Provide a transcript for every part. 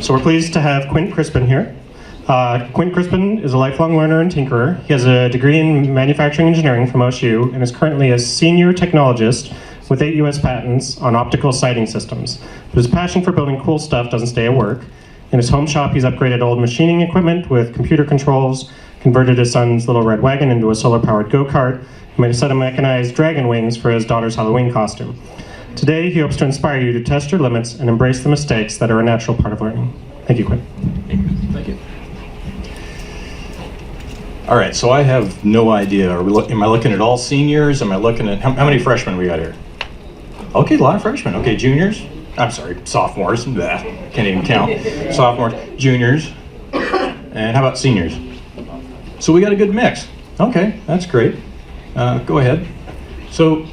So we're pleased to have Quint Crispin here. Quint Crispin is a lifelong learner and tinkerer. He has a degree in manufacturing engineering from OSU and is currently a senior technologist with 8 US patents on optical sighting systems. But his passion for building cool stuff doesn't stay at work. In his home shop, he's upgraded old machining equipment with computer controls, converted his son's little red wagon into a solar-powered go-kart, and made a set of mechanized dragon wings for his daughter's Halloween costume. Today, he hopes to inspire you to test your limits and embrace the mistakes that are a natural part of learning. Thank you, Quint. Thank you. All right, so I have no idea. Am I looking at all seniors? Am I looking at, how many freshmen we got here? Okay, a lot of freshmen. Okay, juniors? I'm sorry, sophomores. Blah, can't even count. Sophomores, juniors, and how about seniors? So we got a good mix. Okay, that's great. Go ahead. So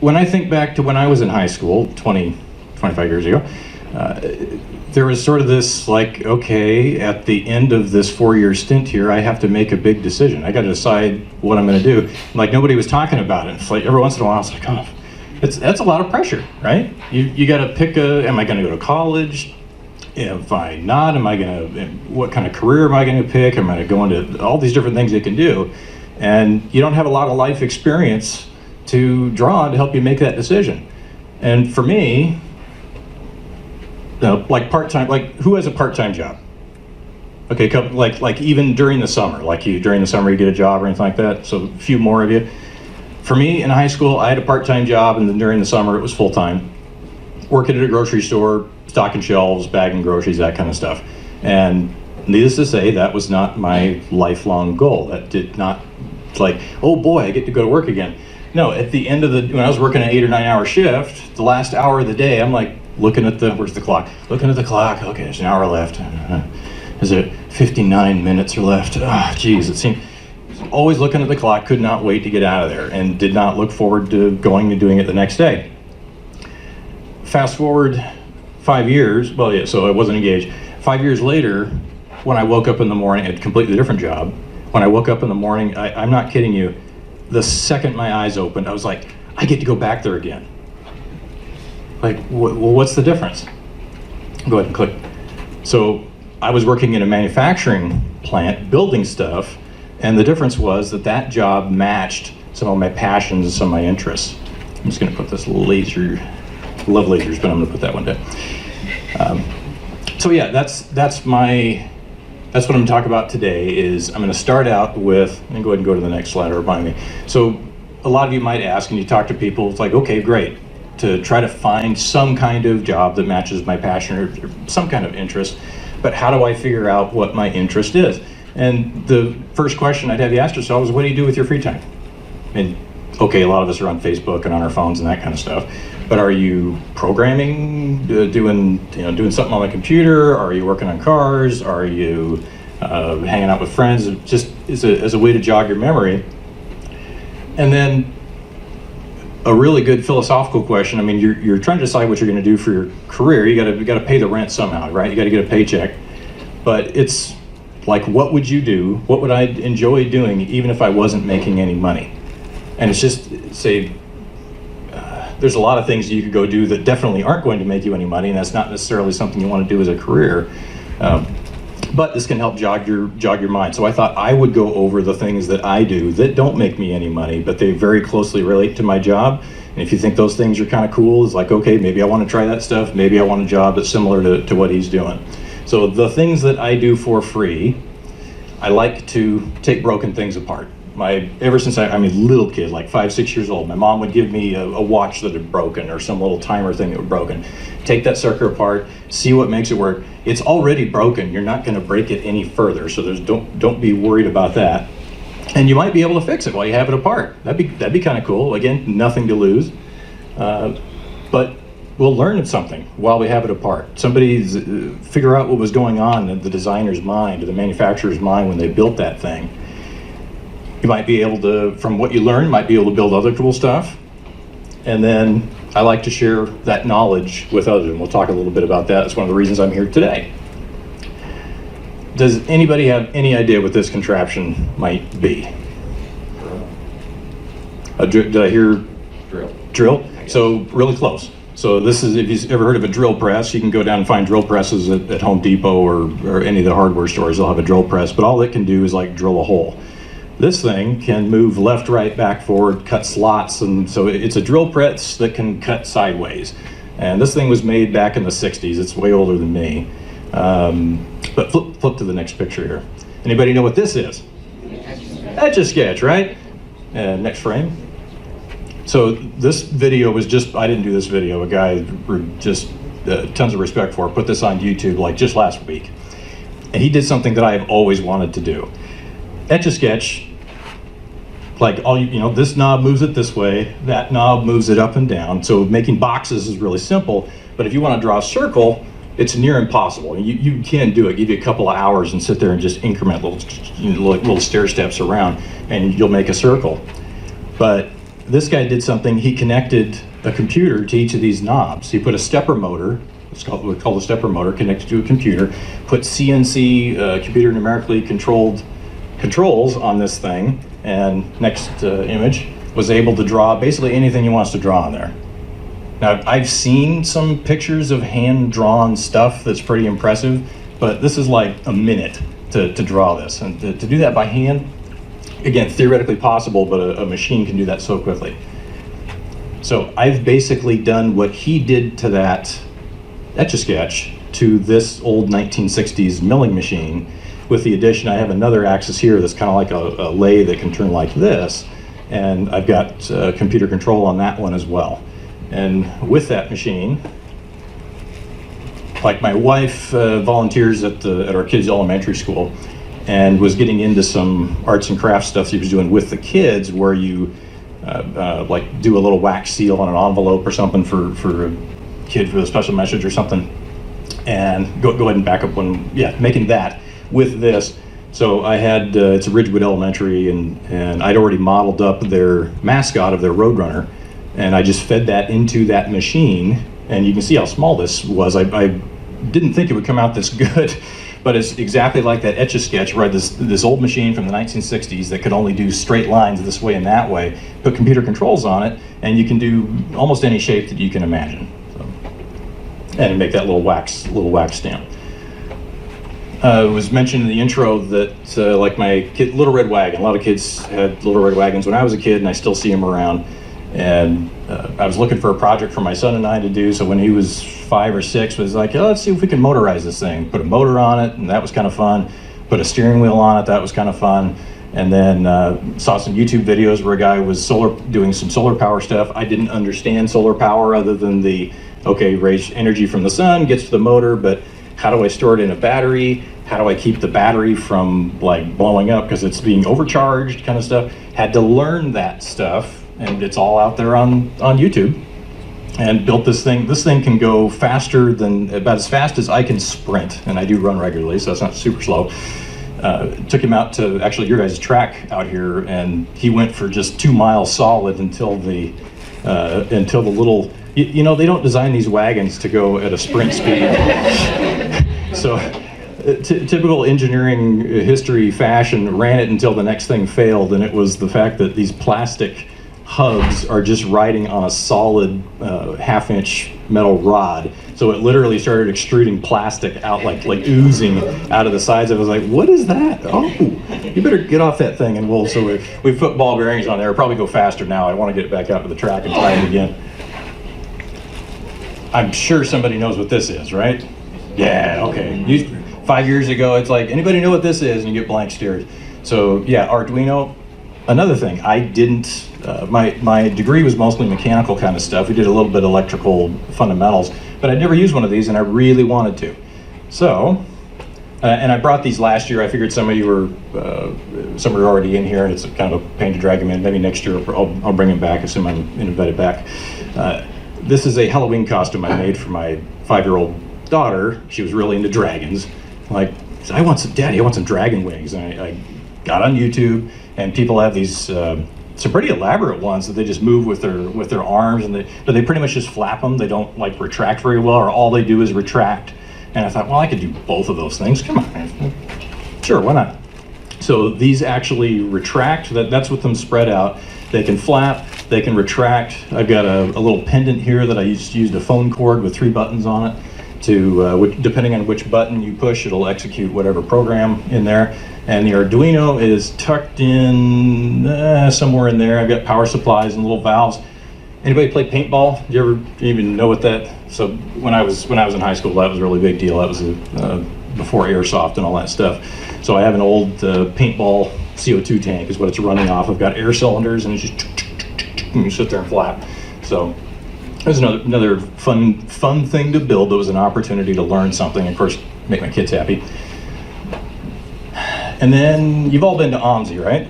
when I think back to when I was in high school, 25 years ago, there was sort of this like, okay, at the end of this 4-year stint here, I have to make a big decision. I got to decide what I'm going to do. Like nobody was talking about it. It's like every once in a while, it's like, oh, that's a lot of pressure, right? You got to pick am I going to go to college? If I not, what kind of career am I going to pick? Am I going to go into all these different things you can do? And you don't have a lot of life experience to draw on to help you make that decision. And for me, like part-time, like who has a part-time job? Okay, like even during the summer, during the summer you get a job or anything like that, so a few more of you. For me, in high school, I had a part-time job, and then during the summer it was full-time. Working at a grocery store, stocking shelves, bagging groceries, that kind of stuff. And needless to say, that was not my lifelong goal. That did not, like, oh boy, I get to go to work again. No, at the end of when I was working an 8 or 9 hour shift, the last hour of the day, I'm like looking at where's the clock? Looking at the clock, okay, there's an hour left. Is it 59 minutes or left? Oh, geez, it seemed, always looking at the clock, could not wait to get out of there and did not look forward to going and doing it the next day. Fast forward 5 years, well, yeah, so I wasn't engaged. 5 years later, when I woke up in the morning, at a completely different job, when I woke up in the morning, I'm not kidding you, the second my eyes opened, I was like, I get to go back there again. Like, well, what's the difference? Go ahead and click. So I was working in a manufacturing plant, building stuff, and the difference was that job matched some of my passions and some of my interests. I'm just gonna put this laser, love lasers, but I'm gonna put that one down. So yeah, that's what I'm talking about today. Is I'm going to start out with, and go ahead and go to the next slide or remind me. So a lot of you might ask, and you talk to people, it's like, okay, great, to try to find some kind of job that matches my passion or some kind of interest, but how do I figure out what my interest is? And the first question I'd have you ask yourself is, what do you do with your free time? And okay, a lot of us are on Facebook and on our phones and that kind of stuff, but are you programming, doing something on the computer? Are you working on cars? Are you hanging out with friends? Just as a way to jog your memory. And then a really good philosophical question. I mean, you're trying to decide what you're going to do for your career. You got to pay the rent somehow, right? You got to get a paycheck. But it's like, what would you do? What would I enjoy doing even if I wasn't making any money? And it's just, say, there's a lot of things you could go do that definitely aren't going to make you any money, and that's not necessarily something you want to do as a career. But this can help jog your mind. So I thought I would go over the things that I do that don't make me any money, but they very closely relate to my job. And if you think those things are kind of cool, it's like, okay, maybe I want to try that stuff. Maybe I want a job that's similar to what he's doing. So the things that I do for free, I like to take broken things apart. Ever since I'm a little kid, like 5, 6 years old, my mom would give me a watch that had broken or some little timer thing that was broken. Take that sucker apart, see what makes it work. It's already broken. You're not going to break it any further, so don't be worried about that. And you might be able to fix it while you have it apart. That'd be kind of cool. Again, nothing to lose. But we'll learn something while we have it apart. Somebody's figure out what was going on in the designer's mind or the manufacturer's mind when they built that thing. You might be able to, from what you learn, might be able to build other cool stuff. And then I like to share that knowledge with others, and we'll talk a little bit about that. That's one of the reasons I'm here today. Does anybody have any idea what this contraption might be? Did I hear? Drill. So really close. So this is, if you've ever heard of a drill press, you can go down and find drill presses at Home Depot or any of the hardware stores. They'll have a drill press, but all it can do is like drill a hole. This thing can move left, right, back, forward, cut slots, and so it's a drill press that can cut sideways. And this thing was made back in the 60s. It's way older than me. But flip to the next picture here. Anybody know what this is? Etch-a-Sketch, right? Next frame. So this video was just, I didn't do this video, a guy just tons of respect for, put this on YouTube like just last week. And he did something that I have always wanted to do. Etch-a-Sketch, like this knob moves it this way, that knob moves it up and down. So making boxes is really simple, but if you want to draw a circle, it's near impossible. You can do it. Give you a couple of hours and sit there and just increment little stair steps around, and you'll make a circle. But this guy did something. He connected a computer to each of these knobs. He put a stepper motor, it's called a stepper motor, connected to a computer, put CNC computer numerically controlled controls on this thing, and next image, was able to draw basically anything he wants to draw on there. Now, I've seen some pictures of hand-drawn stuff that's pretty impressive, but this is like a minute to draw this. And to do that by hand, again, theoretically possible, but a machine can do that so quickly. So I've basically done what he did to that Etch-a-Sketch to this old 1960s milling machine, with the addition, I have another axis here that's kind of like a lathe that can turn like this, and I've got computer control on that one as well. And with that machine, like my wife volunteers at our kids' elementary school, and was getting into some arts and crafts stuff she was doing with the kids, where you like do a little wax seal on an envelope or something for a kid with a special message or something. And go ahead and back up one, yeah, making that with this. So I had, it's a Ridgewood Elementary, and I'd already modeled up their mascot of their Roadrunner, and I just fed that into that machine, and you can see how small this was. I didn't think it would come out this good, but it's exactly like that Etch-a-Sketch, where this old machine from the 1960s that could only do straight lines this way and that way, put computer controls on it, and you can do almost any shape that you can imagine. So, and make that little wax stamp. It was mentioned in the intro that like my kid, Little Red Wagon, a lot of kids had Little Red Wagons when I was a kid, and I still see them around. And I was looking for a project for my son and I to do, so when he was 5 or 6, was like, oh, let's see if we can motorize this thing. Put a motor on it, and that was kind of fun. Put a steering wheel on it, that was kind of fun. And then saw some YouTube videos where a guy was doing some solar power stuff. I didn't understand solar power other than raise energy from the sun, gets to the motor, but how do I store it in a battery? How do I keep the battery from like blowing up because it's being overcharged, kind of stuff? Had to learn that stuff, and it's all out there on YouTube. And built this thing. This thing can go about as fast as I can sprint, and I do run regularly, so it's not super slow. Took him out to actually your guys' track out here, and he went for just 2 miles solid until the little. You know, they don't design these wagons to go at a sprint speed. So, typical engineering history fashion, ran it until the next thing failed, and it was the fact that these plastic hubs are just riding on a solid half-inch metal rod. So it literally started extruding plastic out, like oozing out of the sides. I was like, what is that? Oh, you better get off that thing. And we put ball bearings on there. It'll probably go faster now. I want to get it back out to the track and try it again. I'm sure somebody knows what this is, right? Yeah, okay. 5 years ago, it's like, anybody know what this is? And you get blank stares. So yeah, Arduino. Another thing, I didn't, my degree was mostly mechanical kind of stuff. We did a little bit of electrical fundamentals, but I'd never used one of these, and I really wanted to. So, and I brought these last year. I figured some of you were already in here, and it's kind of a pain to drag them in. Maybe next year I'll bring them back, assume I'm invited back. This is a Halloween costume I made for my 5-year-old daughter. She was really into dragons. Like, Daddy, I want some dragon wings. And I got on YouTube, and people have these some pretty elaborate ones that they just move with their arms, but they pretty much just flap them. They don't like retract very well, or all they do is retract. And I thought, well, I could do both of those things. Come on, sure, why not? So these actually retract. That's with them spread out. They can flap. They can retract. I've got a little pendant here that I used a phone cord with 3 buttons on it. Depending on which button you push, it'll execute whatever program in there. And the Arduino is tucked in somewhere in there. I've got power supplies and little valves. Anybody play paintball? Do you ever even know what that? So when I was in high school, that was a really big deal. That was before airsoft and all that stuff. So I have an old paintball CO2 tank is what it's running off. I've got air cylinders and it's just and you sit there and flap. So it was another fun thing to build. It was an opportunity to learn something, and of course, make my kids happy. And then you've all been to OMSI, right?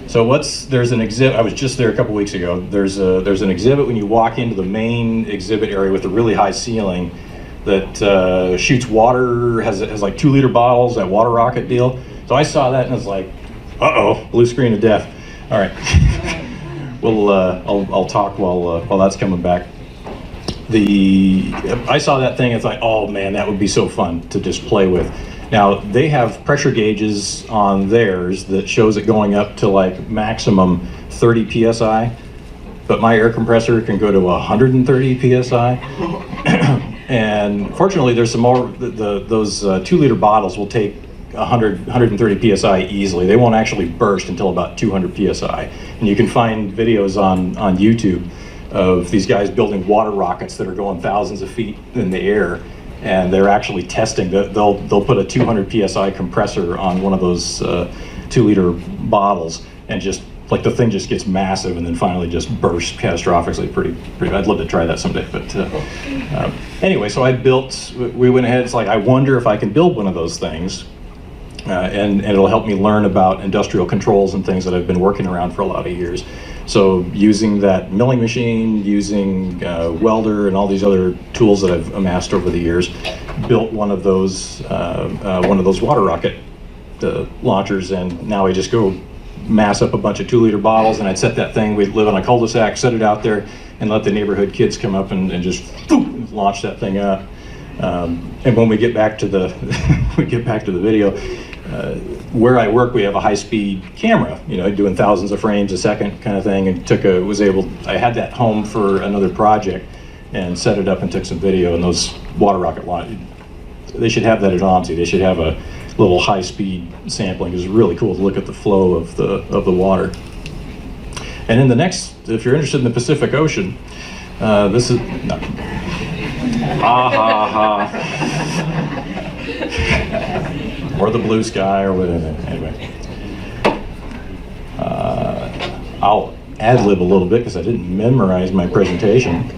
So there's an exhibit. I was just there a couple weeks ago. There's an exhibit when you walk into the main exhibit area with a really high ceiling that shoots water, has like 2-liter bottles, that water rocket deal. So I saw that and I was like, uh-oh, blue screen of death. All right. I'll talk while that's coming back. I saw that thing, it's like, oh man, that would be so fun to just play with. Now, they have pressure gauges on theirs that shows it going up to like maximum 30 PSI, but my air compressor can go to 130 PSI. And fortunately, there's some more, those 2-liter bottles will take 130 PSI easily. They won't actually burst until about 200 PSI. And you can find videos on YouTube of these guys building water rockets that are going thousands of feet in the air, and they're actually testing. They'll put a 200 PSI compressor on one of those 2-liter bottles, and just like the thing just gets massive and then finally just bursts catastrophically. Pretty. I'd love to try that someday. But anyway, so we went ahead. It's like, I wonder if I can build one of those things. And it'll help me learn about industrial controls and things that I've been working around for a lot of years. So using that milling machine, using welder and all these other tools that I've amassed over the years, built one of those water rocket launchers, and now I just go mass up a bunch of 2-liter bottles, and I'd set that thing. We'd live on a cul-de-sac, set it out there, and let the neighborhood kids come up and just launch that thing up. And when we get back to the video, where I work, we have a high-speed camera, doing thousands of frames a second kind of thing, and I had that home for another project and set it up and took some video, and those water rocket launch, they should have that at OMSI. They should have a little high-speed sampling. It's really cool to look at the flow of the water. And in the next, if you're interested in the Pacific Ocean, this is, no. Or the blue sky, or whatever. Anyway, I'll ad-lib a little bit because I didn't memorize my presentation.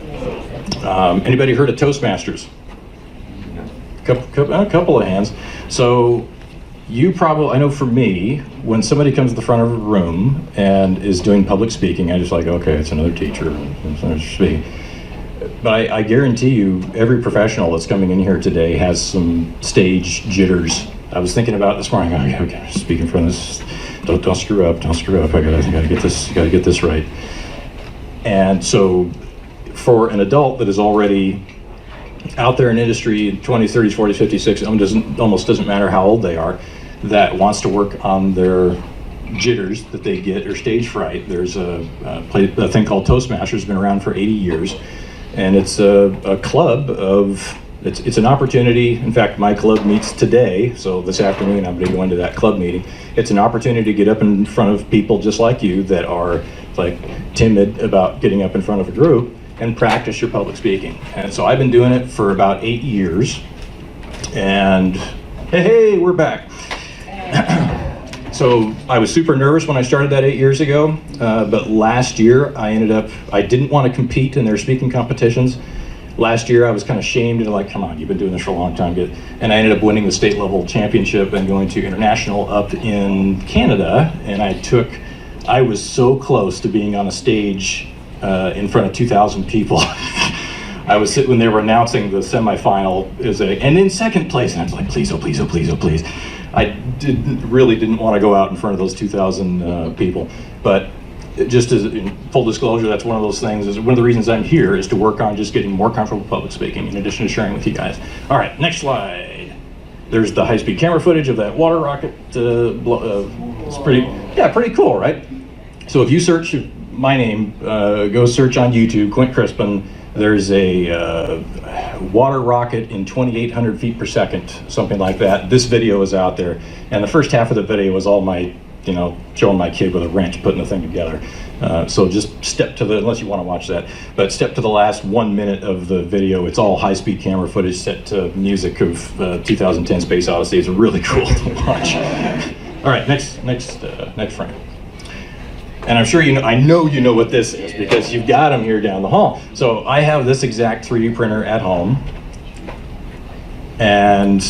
Anybody heard of Toastmasters? A couple of hands. So you probably, I know for me, when somebody comes to the front of a room and is doing public speaking, I just like, okay, it's another teacher. But I guarantee you, every professional that's coming in here today has some stage jitters. I was thinking about it this morning. Okay, speaking from this, don't screw up. I gotta get this right. And so, for an adult that is already out there in industry, 20s, 30s, 40s, 50s, 60s, almost doesn't matter how old they are, that wants to work on their jitters that they get, or stage fright. There's a thing called Toastmasters, it's been around for 80 years. And it's a club of, it's an opportunity. In fact, my club meets today, so this afternoon I'm going to go into that club meeting. It's an opportunity to get up in front of people just like you that are like timid about getting up in front of a group and practice your public speaking. And so I've been doing it for about 8 years. And hey, we're back. So I was super nervous when I started that 8 years ago, but last year I didn't want to compete in their speaking competitions. Last year I was kind of shamed and like, come on, you've been doing this for a long time. And I ended up winning the state level championship and going to international up in Canada. And I was so close to being on a stage in front of 2,000 people. I was sitting when they were announcing the semifinal, and in second place, and I was like, please, oh please, oh please, oh please. I really didn't want to go out in front of those 2,000 people, but just as in full disclosure, that's one of those things. Is one of the reasons I'm here is to work on just getting more comfortable with public speaking, in addition to sharing with you guys. All right, next slide. There's the high-speed camera footage of that water rocket. It's pretty cool, right? So if you search my name, go search on YouTube, Quint Crispin. There's a water rocket in 2,800 feet per second, something like that. This video is out there. And the first half of the video was all my, showing my kid with a wrench putting the thing together. So just step to unless you want to watch that, but step to the last 1 minute of the video. It's all high-speed camera footage set to music of 2010 Space Odyssey. It's really cool to watch. All right, next frame. And I'm sure I know you know what this is because you've got them here down the hall. So I have this exact 3D printer at home, and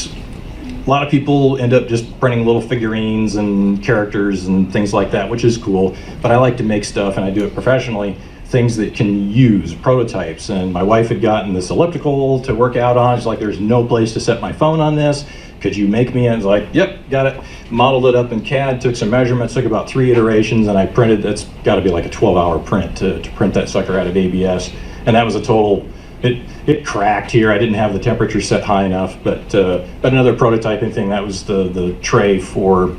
a lot of people end up just printing little figurines and characters and things like that, which is cool. But I like to make stuff, and I do it professionally, things that can use, prototypes. And my wife had gotten this elliptical to work out on. She's like, there's no place to set my phone on this. Could you make me? And I was like, yep, got it. Modeled it up in CAD, took some measurements, took about 3 iterations, and I printed. That's got to be like a 12-hour print to print that sucker out of ABS. And that was a total, it cracked here. I didn't have the temperature set high enough, but another prototyping thing, that was the tray for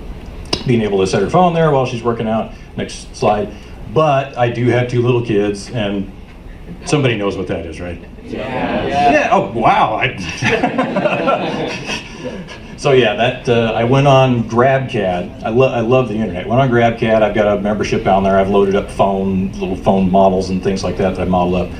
being able to set her phone there while she's working out. Next slide. But I do have 2 little kids, and somebody knows what that is, right? Yeah. Oh, wow. So yeah, that I went on GrabCAD. I love the internet. Went on GrabCAD. I've got a membership down there. I've loaded up little phone models and things like that I modeled up.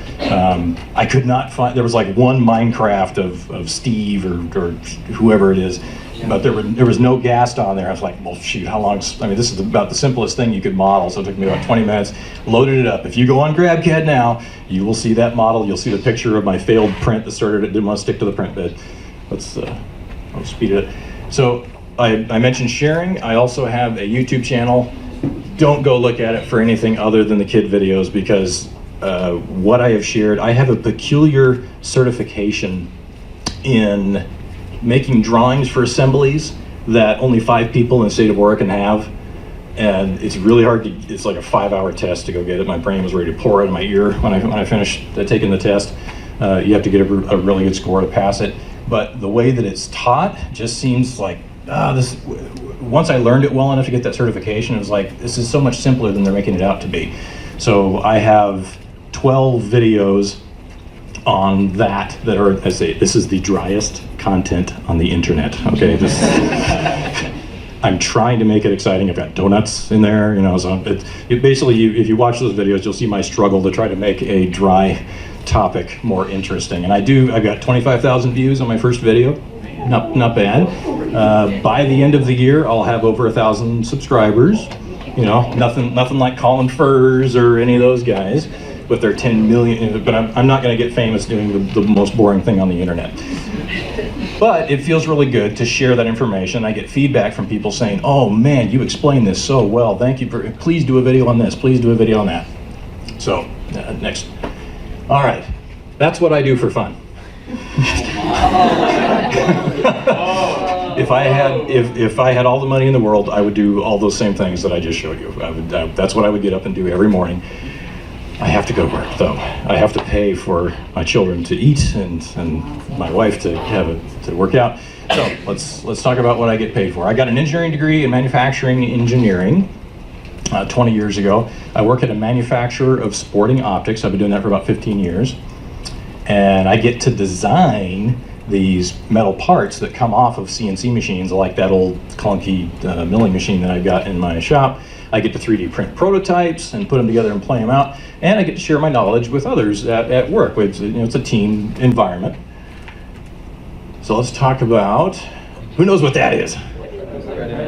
I could not find. There was like one Minecraft of Steve or whoever it is, but there was no Ghast on there. I was like, well, shoot, how long? I mean, this is about the simplest thing you could model. So it took me about 20 minutes. Loaded it up. If you go on GrabCAD now, you will see that model. You'll see the picture of my failed print that started. It didn't want to stick to the print bed. I'll speed it up. So I mentioned sharing. I also have a YouTube channel. Don't go look at it for anything other than the kid videos, because what I have shared, I have a peculiar certification in making drawings for assemblies that only 5 people in the state of Oregon have. And it's really hard it's like a 5-hour test to go get it. My brain was ready to pour out of my ear when I finished taking the test. You have to get a really good score to pass it. But the way that it's taught just seems like, once I learned it well enough to get that certification, it was like, this is so much simpler than they're making it out to be. So I have 12 videos on that are, I say, this is the driest content on the internet, okay? I'm trying to make it exciting. I've got donuts in there, so it basically, if you watch those videos, you'll see my struggle to try to make a dry topic more interesting. And I've got 25,000 views on my first video. Not bad. By the end of the year, I'll have over 1,000 subscribers. Nothing like Colin Furs or any of those guys with their 10 million, but I'm not going to get famous doing the most boring thing on the internet. But it feels really good to share that information. I get feedback from people saying, oh man, you explained this so well. Thank you please do a video on this. Please do a video on that. So, next. All right, that's what I do for fun. If I had all the money in the world, I would do all those same things that I just showed you. That's what I would get up and do every morning. I have to go to work, though. I have to pay for my children to eat and my wife to work out. So let's talk about what I get paid for. I got an engineering degree in manufacturing engineering 20 years ago. I work at a manufacturer of sporting optics. I've been doing that for about 15 years. And I get to design these metal parts that come off of CNC machines, like that old clunky milling machine that I've got in my shop. I get to 3D print prototypes and put them together and play them out. And I get to share my knowledge with others at work. It's a team environment. So let's talk about, who knows what that is?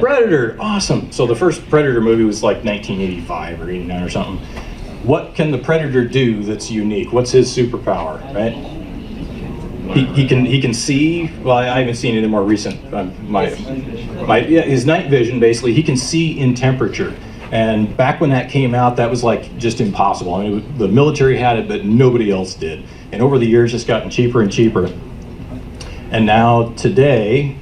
Predator, awesome. So the first Predator movie was like 1985 or 89 or something. What can the Predator do that's unique? What's his superpower, right? He can see. Well, I haven't seen it in more recent. His night vision, basically, he can see in temperature. And back when that came out, that was like just impossible. I mean, the military had it, but nobody else did. And over the years, it's gotten cheaper and cheaper. And now today,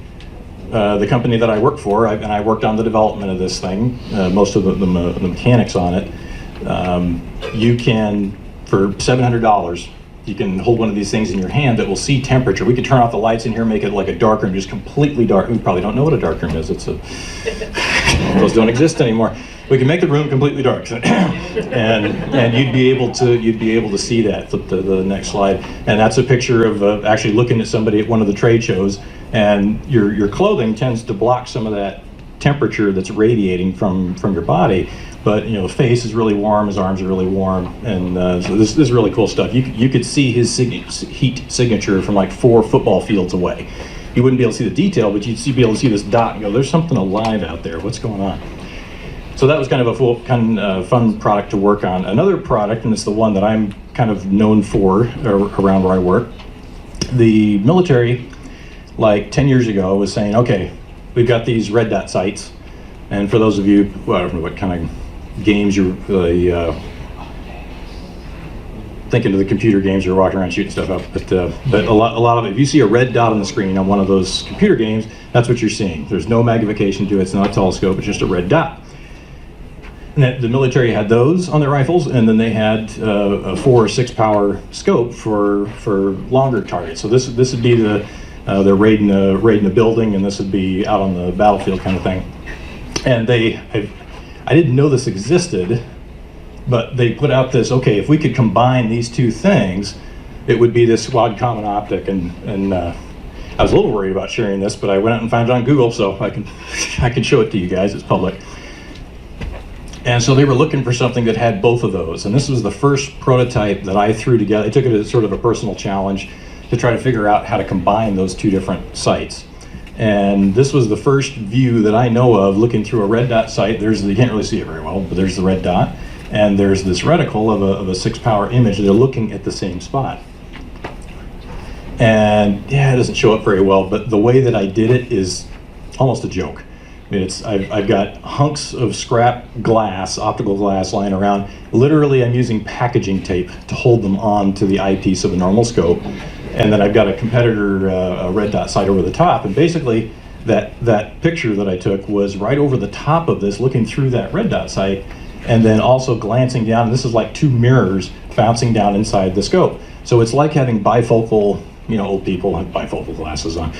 the company that I work for, and I worked on the development of this thing, most of the mechanics on it. You can, for $700, you can hold one of these things in your hand that will see temperature. We could turn off the lights in here, make it like a dark room, just completely dark. We probably don't know what a dark room is. Those don't exist anymore. We can make the room completely dark, and you'd be able to see that. Flip to the next slide, and that's a picture of actually looking at somebody at one of the trade shows, and your clothing tends to block some of that temperature that's radiating from your body. But the face is really warm, his arms are really warm, and so this is really cool stuff. You could see his heat signature from like 4 football fields away. You wouldn't be able to see the detail, but you'd be able to see this dot and go, "There's something alive out there. What's going on?" So that was kind of a fun product to work on. Another product, and it's the one that I'm kind of known for around where I work. The military, like 10 years ago, was saying, "Okay, we've got these red dot sights," and for those of you, I don't know what kind of games you're thinking of the computer games you're walking around shooting stuff up, but a lot of it, if you see a red dot on the screen on one of those computer games, that's what you're seeing. There's no magnification to it, it's not a telescope, it's just a red dot. And the military had those on their rifles, and then they had a 4 or 6 power scope for longer targets. So this would be they're raiding a building, and this would be out on the battlefield kind of thing. And I didn't know this existed, but they put out this, okay, if we could combine these two things, it would be this quad common optic. And I was a little worried about sharing this, but I went out and found it on Google, so I can show it to you guys. It's public. And so they were looking for something that had both of those. And this was the first prototype that I threw together. I took it as sort of a personal challenge to try to figure out how to combine those two different sights. And this was the first view that I know of looking through a red dot sight. You can't really see it very well, but there's the red dot. And there's this reticle of a 6 power image. They're looking at the same spot. And yeah, it doesn't show up very well, but the way that I did it is almost a joke. I mean, I've got hunks of scrap glass, optical glass lying around. Literally, I'm using packaging tape to hold them on to the eyepiece of a normal scope. And then I've got a competitor a red dot sight over the top. And basically, that picture that I took was right over the top of this, looking through that red dot sight, and then also glancing down. And this is like 2 mirrors bouncing down inside the scope. So it's like having bifocal, old people have bifocal glasses on,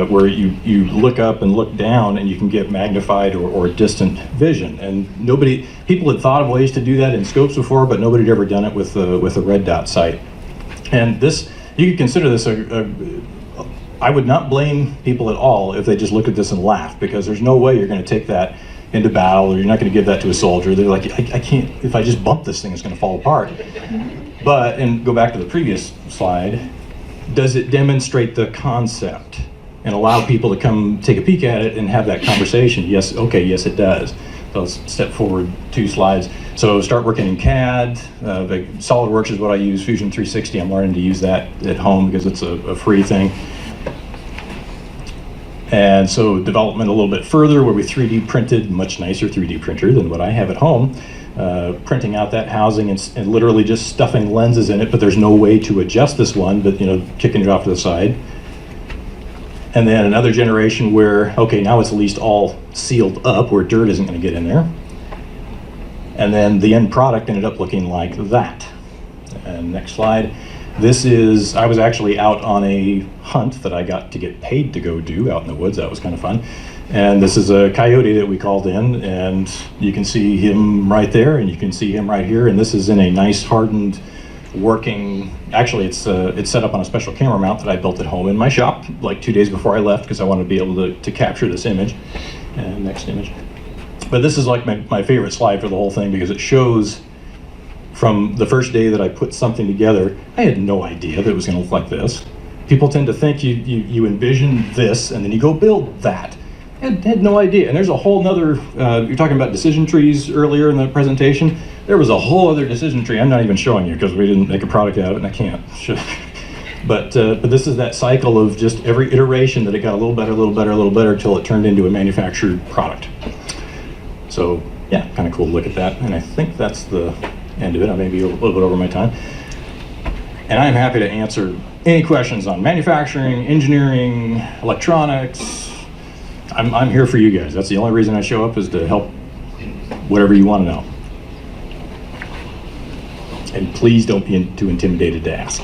where you look up and look down and you can get magnified or distant vision. And people had thought of ways to do that in scopes before, but nobody had ever done it with a red dot sight. And this, you could consider this I would not blame people at all if they just looked at this and laughed, because there's no way you're going to take that into battle, or you're not going to give that to a soldier. They're like, I can't, if I just bump this thing, it's going to fall apart. But, and go back to the previous slide, does it demonstrate the concept and allow people to come take a peek at it and have that conversation? Yes, okay, yes it does. So let's step forward 2 slides. So start working in CAD. SolidWorks is what I use, Fusion 360. I'm learning to use that at home because it's a free thing. And so development a little bit further, where we 3D printed, much nicer 3D printer than what I have at home, printing out that housing and literally just stuffing lenses in it, but there's no way to adjust this one, but kicking it off to the side. And then another generation where, okay, now it's at least all sealed up where dirt isn't going to get in there. And then the end product ended up looking like that. And next slide. I was actually out on a hunt that I got to get paid to go do out in the woods. That was kind of fun. And this is a coyote that we called in, and you can see him right there, and you can see him right here. And this is in a nice hardened working, actually it's set up on a special camera mount that I built at home in my shop like 2 days before I left, because I wanted to be able to capture this image. And next image. But this is like my favorite slide for the whole thing, because it shows from the first day that I put something together, I had no idea that it was going to look like this. People tend to think you envision this and then you go build that. I had no idea. And there's a whole nother, you're talking about decision trees earlier in the presentation. There was a whole other decision tree I'm not even showing you because we didn't make a product out of it and I can't. But this is that cycle of just every iteration that it got a little better, a little better, a little better until it turned into a manufactured product. So yeah, kind of cool to look at that. And I think that's the end of it. I may be a little bit over my time. And I'm happy to answer any questions on manufacturing, engineering, electronics. I'm here for you guys. That's the only reason I show up, is to help whatever you want to know. And please don't be too intimidated to ask.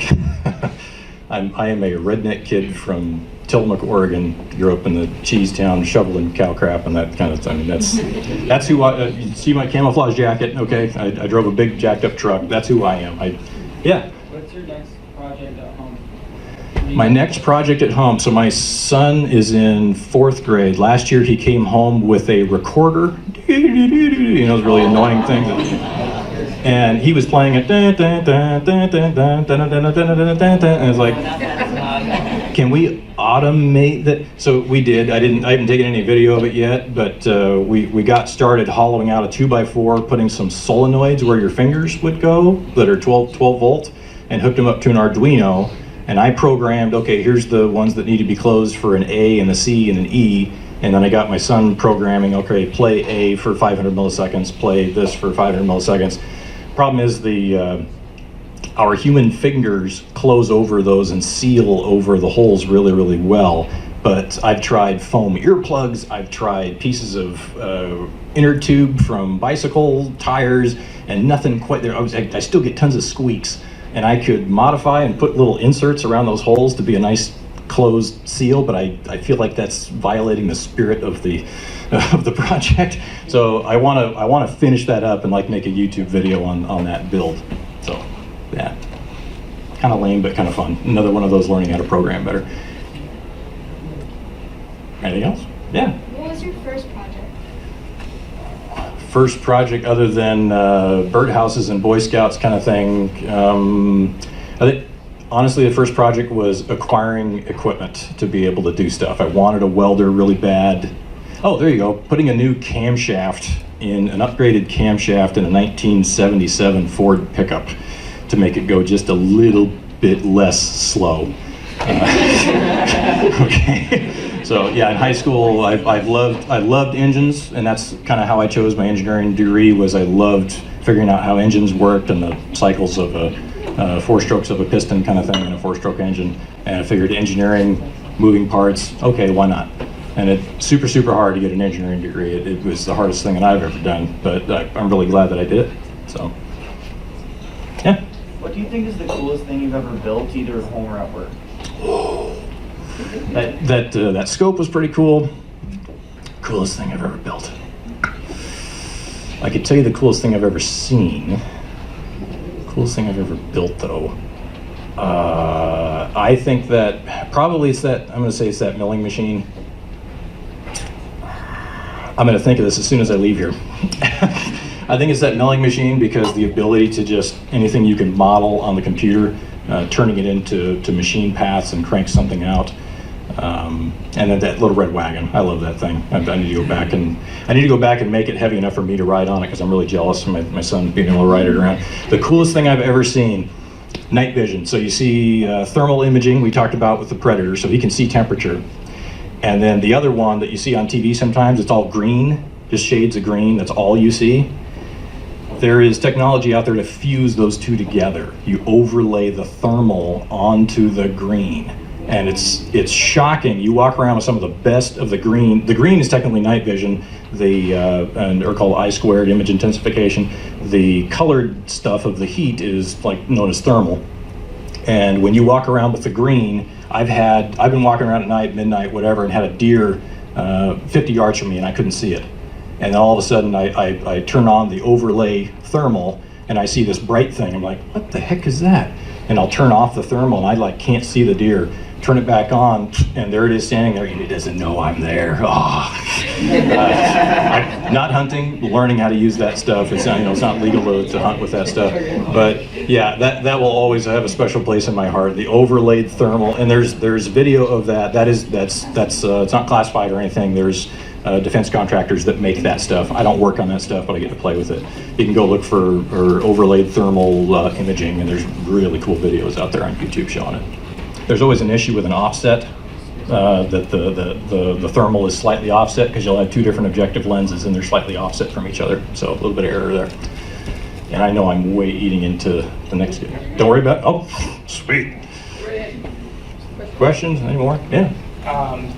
I am a redneck kid from Tillamook, Oregon, grew up in the cheese town, shoveling cow crap and that kind of thing. That's who I, you see my camouflage jacket, okay? I drove a big jacked up truck. That's who I am. Yeah. What's your next project at home? My next project at home, so my son is in 4th grade. Last year he came home with a recorder, you know, those really annoying things. And he was playing it, and it's like, can we automate that? So we did. I haven't taken any video of it yet, but we got started hollowing out a 2x4, putting some solenoids where your fingers would go that are 12 volt, and hooked them up to an Arduino. And I programmed, okay, here's the ones that need to be closed for an A and a C and an E. And then I got my son programming, okay, play A for 500 milliseconds, play this for 500 milliseconds. Problem is our human fingers close over those and seal over the holes really, really well. But I've tried foam earplugs, I've tried pieces of inner tube from bicycle tires, and nothing quite there. I still get tons of squeaks. And I could modify and put little inserts around those holes to be a nice closed seal, but I feel like that's violating the spirit of the project. So I want to finish that up and like make a YouTube video on that build. So yeah, kind of lame but kind of fun. Another one of those learning how to program better. Anything else? Yeah. What was your first project? First project other than birdhouses and Boy Scouts kind of thing. I think honestly the first project was acquiring equipment to be able to do stuff. I wanted a welder really bad. Oh, there you go. Putting a new camshaft in, an upgraded camshaft in a 1977 Ford pickup to make it go just a little bit less slow. Okay. So yeah, in high school, I loved engines, and that's kind of how I chose my engineering degree. Was I loved figuring out how engines worked and the cycles of a 4 strokes of a piston kind of thing in a 4-stroke engine. And I figured engineering, moving parts, okay, why not? And it's super, super hard to get an engineering degree. It was the hardest thing that I've ever done, but I'm really glad that I did it. So yeah. What do you think is the coolest thing you've ever built, either at home or at work? That scope was pretty cool. Coolest thing I've ever built. I could tell you the coolest thing I've ever seen. Coolest thing I've ever built, though. I think that probably it's that, I'm going to say it's that milling machine. I'm going to think of this as soon as I leave here. I think it's that milling machine because the ability to just, anything you can model on the computer, turning it into machine paths and crank something out. And then that little red wagon, I love that thing. I need to go back and make it heavy enough for me to ride on it because I'm really jealous of my son being able to ride it around. The coolest thing I've ever seen, night vision. So you see thermal imaging we talked about with the Predator, so he can see temperature. And then the other one that you see on TV sometimes, it's all green, just shades of green, that's all you see. There is technology out there to fuse those two together. You overlay the thermal onto the green. And it's shocking. You walk around with some of the best of the green. The green is technically night vision, or called I-squared image intensification. The colored stuff of the heat is like known as thermal. And when you walk around with the green, I've been walking around at night, midnight, whatever, and had a deer 50 yards from me and I couldn't see it. And then all of a sudden I turn on the overlay thermal and I see this bright thing. I'm like, what the heck is that? And I'll turn off the thermal and I can't see the deer. Turn it back on, and there it is standing there, and it doesn't know I'm there. Oh. Not hunting, learning how to use that stuff. It's not, it's not legal to hunt with that stuff. But yeah, that will always have a special place in my heart. The overlaid thermal, and there's video of that. That's it's not classified or anything. There's defense contractors that make that stuff. I don't work on that stuff, but I get to play with it. You can go look for overlaid thermal imaging, and there's really cool videos out there on YouTube showing it. There's always an issue with an offset, that the thermal is slightly offset because you'll have 2 different objective lenses and they're slightly offset from each other. So a little bit of error there. And I know I'm way eating into the next game. Don't worry about it. Oh, sweet. Questions? Any more? Yeah.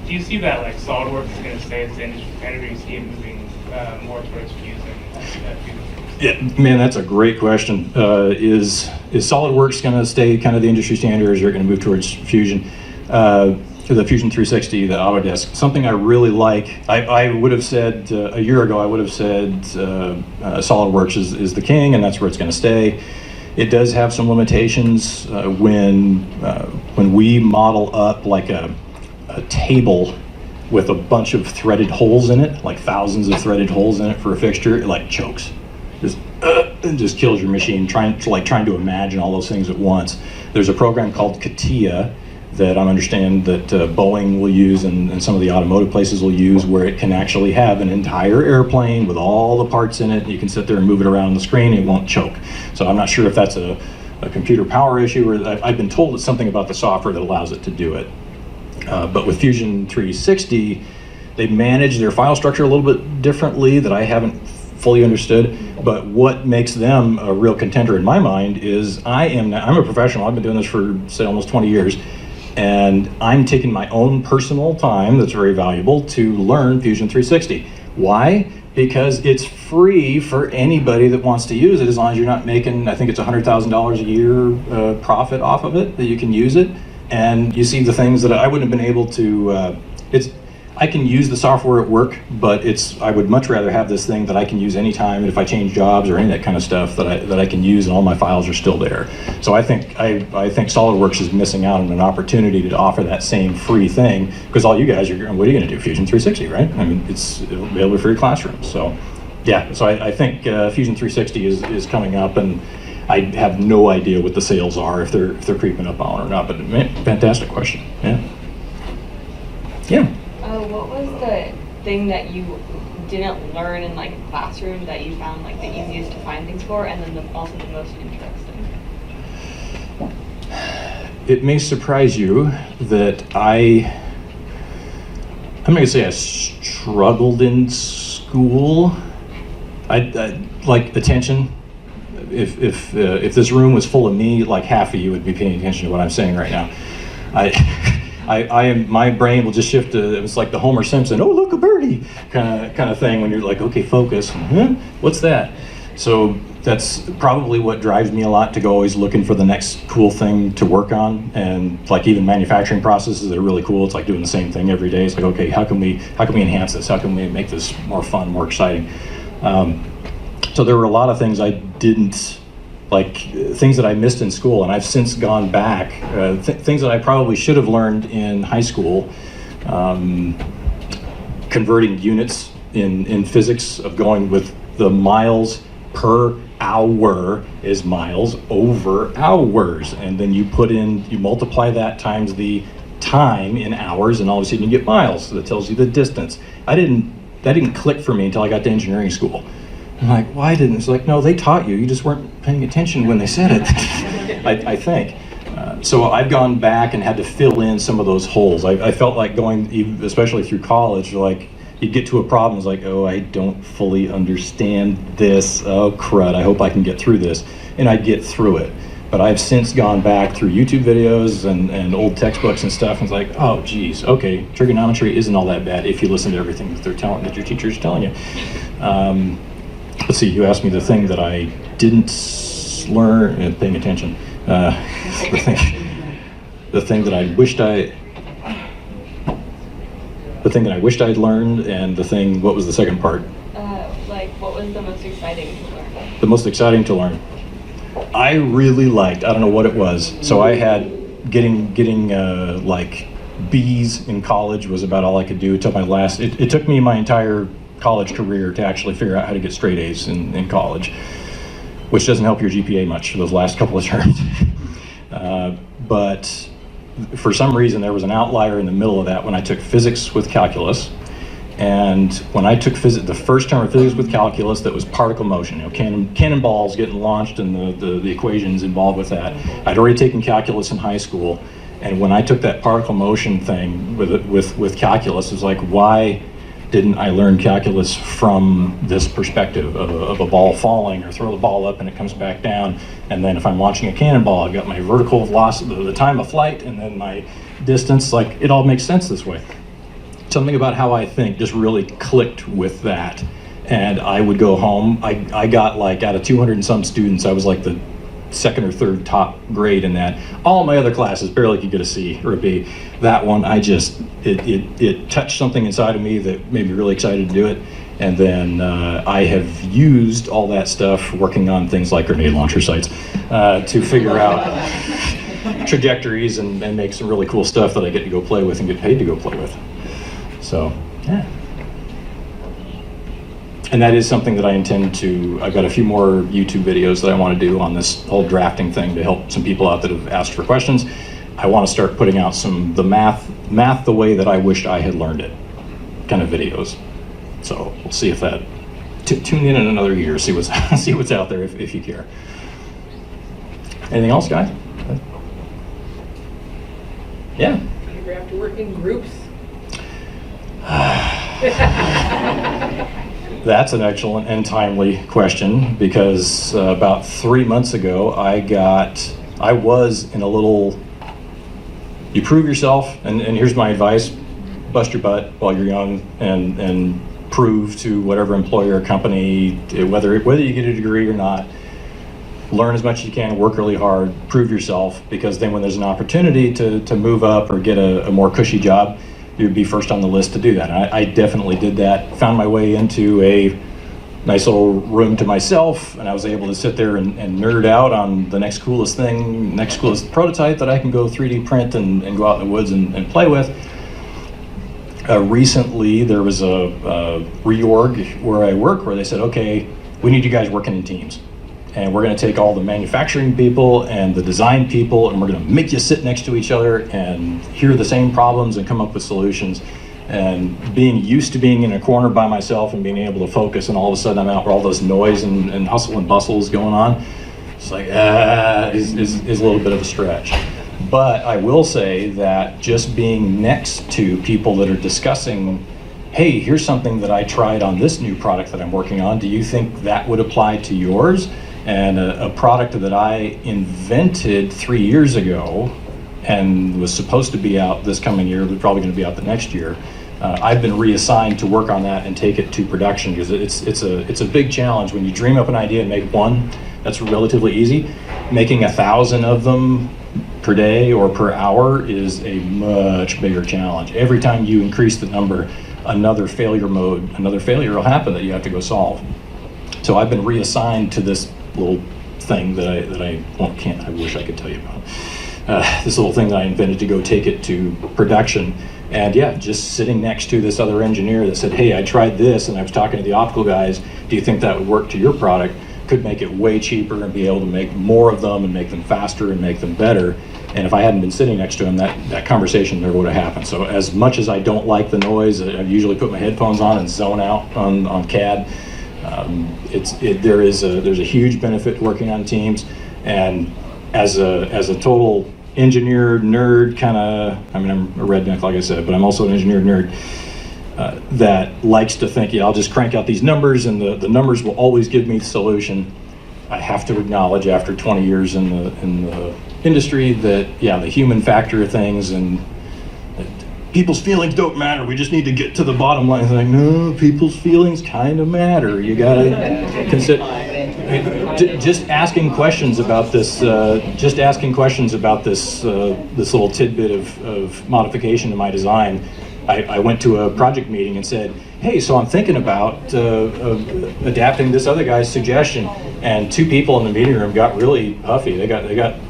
Do you see that like SolidWorks is going to stay as the industry standard, or do you see it moving more towards fusing? Yeah, man, that's a great question. Is SolidWorks going to stay kind of the industry standard, or is it going to move towards fusion? the Fusion 360, the Autodesk. Something I really like, I would have said a year ago, I would have said SolidWorks is the king, and that's where it's going to stay. It does have some limitations when we model up like a table with a bunch of threaded holes in it, like thousands of threaded holes in it for a fixture. It like chokes, just kills your machine trying to imagine all those things at once. There's a program called CATIA that I understand that Boeing will use and some of the automotive places will use, where it can actually have an entire airplane with all the parts in it, and you can sit there and move it around on the screen and it won't choke. So I'm not sure if that's a computer power issue, or I've been told it's something about the software that allows it to do it. But with Fusion 360, they manage their file structure a little bit differently that I haven't fully understood. But what makes them a real contender in my mind is I'm a professional. I've been doing this for, say, almost 20 years. And I'm taking my own personal time that's very valuable to learn Fusion 360. Why? Because it's free for anybody that wants to use it, as long as you're not making, I think it's $100,000 a year profit off of it, that you can use it. And you see the things that I wouldn't have been able to, I can use the software at work, but I would much rather have this thing that I can use anytime, and if I change jobs or any of that kind of stuff that I can use, and all my files are still there. So I think SolidWorks is missing out on an opportunity to offer that same free thing, because all you guys are, what are you going to do? Fusion 360, right? I mean, it'll be able to for your classroom. So yeah, so I think Fusion 360 is coming up, and I have no idea what the sales are, if they're creeping up on or not. But man, fantastic question. Yeah. Yeah. What was the thing that you didn't learn in like a classroom that you found like the easiest to find things for, and then also the most interesting? It may surprise you that I'm not gonna say I struggled in school. I like attention. If this room was full of me, like half of you would be paying attention to what I'm saying right now. My brain will just shift to, it's like the Homer Simpson, oh look, a birdie kind of thing, when you're like, okay, focus, what's that? So that's probably what drives me a lot, to go always looking for the next cool thing to work on. And like even manufacturing processes that are really cool, it's like doing the same thing every day. It's like, okay, how can we enhance this? How can we make this more fun, more exciting? So there were a lot of things I didn't, like things that I missed in school, and I've since gone back, things that I probably should have learned in high school, converting units in physics, of going with the miles per hour is miles over hours, and then you multiply that times the time in hours, and all of a sudden you get miles. So that tells you the distance. That didn't click for me until I got to engineering school. I'm like, why didn't? It's like, no, they taught you. You just weren't paying attention when they said it. I think. So I've gone back and had to fill in some of those holes. I felt like going, especially through college, like you'd get to a problem, it's like, oh, I don't fully understand this. Oh, crud, I hope I can get through this. And I'd get through it. But I've since gone back through YouTube videos and old textbooks and stuff, and it's like, oh, geez, okay, trigonometry isn't all that bad if you listen to everything that your teacher's telling you. Let's see, you asked me the thing that I didn't learn, paying attention, the thing that I wished I'd learned, and what was the second part? Like, what was the most exciting to learn? The most exciting to learn. I really liked, I don't know what it was, so I had getting like B's in college was about all I could do. It took me my entire college career to actually figure out how to get straight A's in college, which doesn't help your GPA much for those last couple of terms. But for some reason, there was an outlier in the middle of that when I took physics with calculus. And when I took the first term of physics with calculus, that was particle motion, cannonballs getting launched and the equations involved with that. I'd already taken calculus in high school, and when I took that particle motion thing with calculus, it was like, why didn't I learn calculus from this perspective of a ball falling, or throw the ball up and it comes back down, and then if I'm launching a cannonball, I've got my vertical velocity, the time of flight, and then my distance. Like, it all makes sense this way. Something about how I think just really clicked with that. And I would go home, I got like, out of 200 and some students, I was like the second or third top grade in that. All my other classes barely could get a C or a B. That one, it touched something inside of me that made me really excited to do it. And then I have used all that stuff working on things like grenade launcher sites to figure out trajectories and make some really cool stuff that I get to go play with and get paid to go play with. So, yeah. And that is something that I intend to, I've got a few more YouTube videos that I want to do on this whole drafting thing to help some people out that have asked for questions. I want to start putting out the math the way that I wished I had learned it kind of videos. So we'll see if that, tune in another year, see what's out there if you care. Anything else, guys? Yeah? Do you ever have to work in groups? That's an excellent and timely question, because about 3 months ago, I was in a little, you prove yourself, and here's my advice, bust your butt while you're young and prove to whatever employer or company, whether you get a degree or not, learn as much as you can, work really hard, prove yourself, because then when there's an opportunity to move up or get a more cushy job, you'd be first on the list to do that. And I definitely did that, found my way into a nice little room to myself, and I was able to sit there and nerd out on the next coolest thing, next coolest prototype that I can go 3D print and go out in the woods and play with. Recently, there was a reorg where I work where they said, okay, we need you guys working in teams. And we're going to take all the manufacturing people and the design people, and we're going to make you sit next to each other and hear the same problems and come up with solutions. And being used to being in a corner by myself and being able to focus, and all of a sudden I'm out where all this noise and hustle and bustle is going on, it's like, is a little bit of a stretch. But I will say that just being next to people that are discussing, hey, here's something that I tried on this new product that I'm working on, do you think that would apply to yours? And a product that I invented 3 years ago and was supposed to be out this coming year, but probably going to be out the next year. I've been reassigned to work on that and take it to production, because it's a big challenge. When you dream up an idea and make one, that's relatively easy. Making 1,000 of them per day or per hour is a much bigger challenge. Every time you increase the number, another failure will happen that you have to go solve. So I've been reassigned to this little thing that I wish I could tell you about. This little thing that I invented to go take it to production. And yeah, just sitting next to this other engineer that said, hey, I tried this and I was talking to the optical guys, do you think that would work to your product? Could make it way cheaper and be able to make more of them and make them faster and make them better. And if I hadn't been sitting next to him, that conversation never would have happened. So as much as I don't like the noise, I usually put my headphones on and zone out on CAD. There's a huge benefit to working on teams, and as a total engineer nerd kind of, I mean, I'm a redneck like I said, but I'm also an engineer nerd that likes to think, yeah, I'll just crank out these numbers and the numbers will always give me the solution. I have to acknowledge after 20 years in the industry that, yeah, the human factor of things and people's feelings don't matter. We just need to get to the bottom line. It's like, no, people's feelings kind of matter. You gotta consider. Just asking questions about this. This little tidbit of modification to my design. I went to a project meeting and said, hey, so I'm thinking about adapting this other guy's suggestion. And two people in the meeting room got really huffy. They got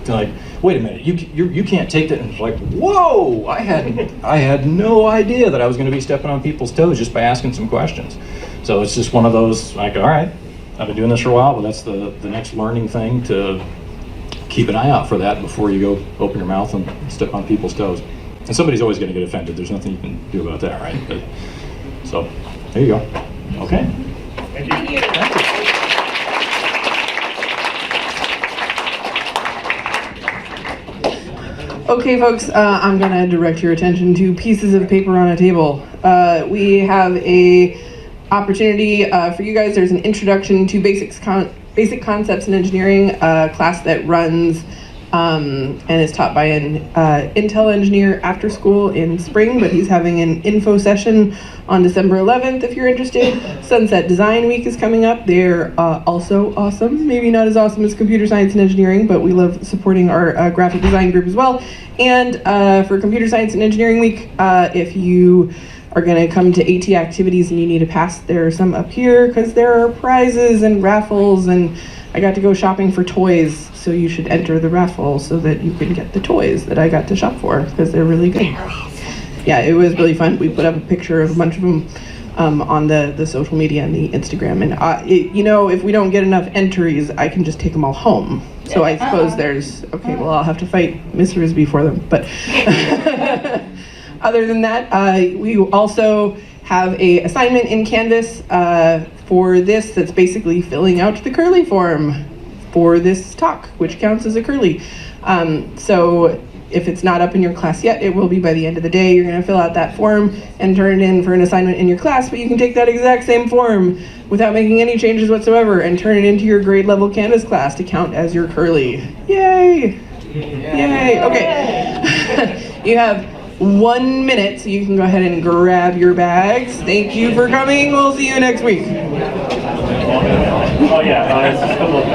like, wait a minute, you can't take that. And it's like, whoa, I had no idea that I was going to be stepping on people's toes just by asking some questions. So it's just one of those, like, all right, I've been doing this for a while, but that's the next learning thing, to keep an eye out for that before you go open your mouth and step on people's toes. And somebody's always going to get offended. There's nothing you can do about that, right? But, so there you go. Okay. Thank you. Thank you. Okay, folks, I'm going to direct your attention to pieces of paper on a table. We have a opportunity for you guys. There's an introduction to basic concepts in engineering class that runs and is taught by an Intel engineer after school in spring, but he's having an info session on December 11th if you're interested. Sunset Design Week is coming up. They're also awesome. Maybe not as awesome as computer science and engineering, but we love supporting our graphic design group as well. And for Computer Science and Engineering Week, if you are going to come to AT activities and you need a pass, there are some up here because there are prizes and raffles, and I got to go shopping for toys, so you should enter the raffle so that you can get the toys that I got to shop for because they're really good. Yeah, it was really fun. We put up a picture of a bunch of them on the social media and the Instagram, and you know, if we don't get enough entries, I can just take them all home. So I suppose there's, okay, well, I'll have to fight Miss Risby for them, but other than that, we also have a assignment in Canvas for this that's basically filling out the curly form for this talk, which counts as a curly. So if it's not up in your class yet, it will be by the end of the day. You're going to fill out that form and turn it in for an assignment in your class, but you can take that exact same form without making any changes whatsoever and turn it into your grade level Canvas class to count as your curly. Yay! Yay! Okay. You have 1 minute, so you can go ahead and grab your bags. Thank you for coming. We'll see you next week. Oh yeah, it's just a couple of